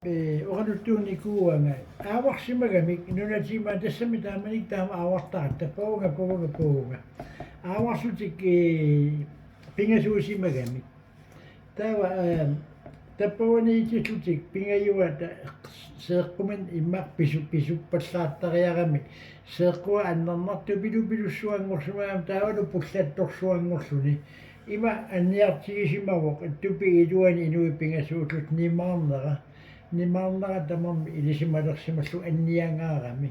Oqaluttuunni kuuangai aavarsimagamik nunatimaa tassami taamanik taama aavartaat puuga aavarsutik pingasuusimagamik taava tappavaniitillutik pingajuata seeqquman immaq pisuppallaattariarami seeqqua annarnartu pilussuanngorsumaam taavalu pullattorsuanngorluni ima anniartigisimaroq tupi iluani Inuit pingasuullut nimaarnera tamarmi ilisimalersimallu anniangaarami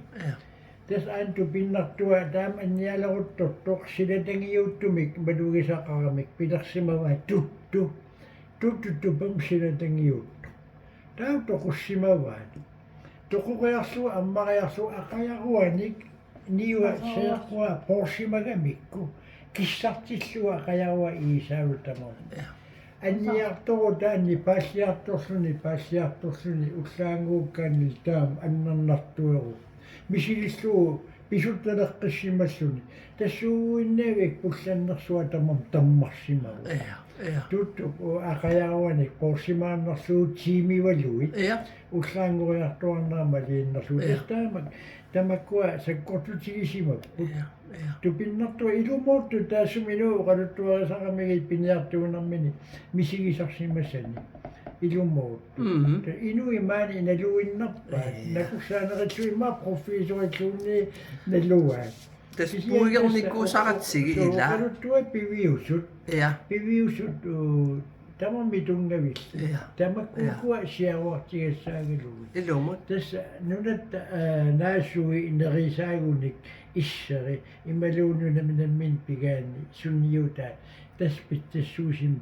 tas aantu pinnartua taam annialeruttortoq silatangiuuttumik malugisaqaramik pilersimava tuttupam silatangiuttu taa toqussimavaat toquriarlu ammariarlu aqajaruanik niua seeqqua porsimagamikku kissartillua aqajarua iisaalu tamarmi anniartoru taanni paalliartorluni ullaanguukkaannil taam annarnartueru misililluu pisutaleqqissimmalluni tassuuinnaavik pullannersua tammarsimaru tuttup aqajaruanik porsimaannarluut siimivaluit ullaanguriartuarnaama liinnerluut tamakkua sakkortutigisimappu tupinnartua ilumoortu taassuminu oqaluttuarisaqamigit piniartuunarmini misigisarsimassani ilumoortu inui maani naluinnarpaat nakussaanerillu immaa profiisorilluunni naluaat puigernikkuusaqatsigi ila oqaluttua piviusut tamarmi tungavillu tamakkuukua siaruartigassaagilugut ilumut tassa nunat naassui nerisaagunik isseri imaluununammin pigaani sunniutaa taspit tassuusim